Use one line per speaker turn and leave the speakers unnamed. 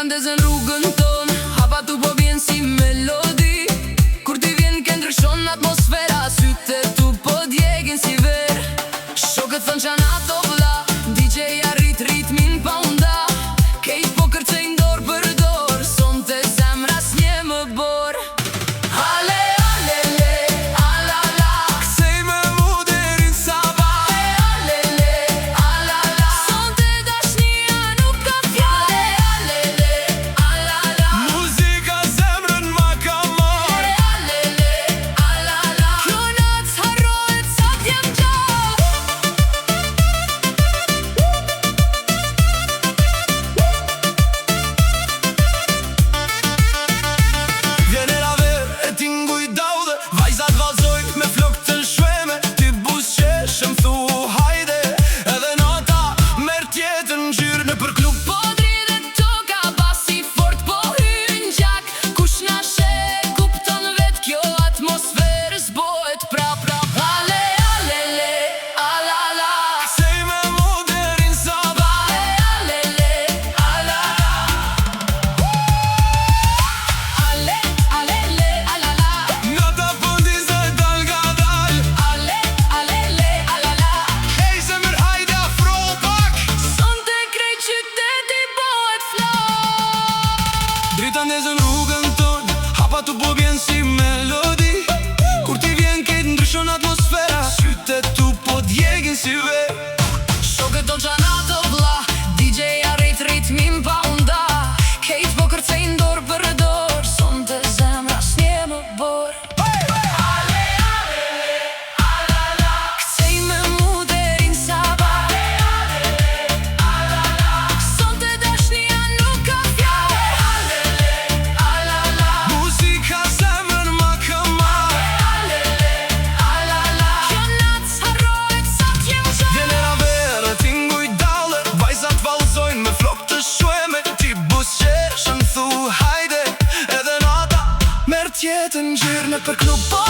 Drita ndezën rrugën ton, hapa tu po vjen si melodi. Kur ti vjen ke ndryshon atmosfera, sytë tu po djegin si ver. Shokët thon qa na to vlla, DJ arrit ritmin pa unda. Kejt po kërcejn dor për dor, sonte zemra s'nje më bor. Ale, ale, le, ala, la,
Kthej me mu deri n'sabah.
ale, le, ala, la, sonte dashnia nuk ka fjale. Ale, le, ala, la,
Muzika zemrën ma ka marr.
ale, le, ala, la, kjo natë s'harrohet sa t'jem gjallë.
Vjen era ver, e tinguj daude. Vajzat vallzojnë me flokë të shveme. Ti buzqesh më thu hajde. Edhe nata merr tjetër ngjyrë nëpër klub.
Po dridhet toka, basi fort po hyn gjak. Kush na sheh kupton vet, kjo atmosferë s'bohet prap. Ale, ale, le, ala, la,
Kthej me mu deri n'sabah.
ale, le, ala, la, ale, ale, le, ala, la,
Nata po ndizet dal nga dal.
ale, le, ala, la,
Hej zemër hajde afro pak.
sonte krejt qyteti bëhet flak.
Drita ndezën rrugën ton, hapa tu po vjen si melodi. Kur ti vjen kejt ndryshon atmosfera, sytë tu po djegin si ver.
Shokët do qa na të vlla, DJ arrit ritmin pa unda. Kejt po kërcejn dor për dor, sonte zemra s'nje më bor. Ale, ale, le, ala, la, kthej me mu deri n'sabah. Ale, le, ala, la, sonte dashnia nuk ka fjale. Ale, le, ala, la,
Muzika zemrën ma ka marr.
ale, le, ala, la, kjo natë s'harrohet sa t'jem gjallë.
Vjen era verë, tinguj dalle. Vajzat vallzojnë me flokë të shveme. Ti buzqesh më thu hajde. Edhe nata merr tjetër ngjyrë nëpër klub.
Po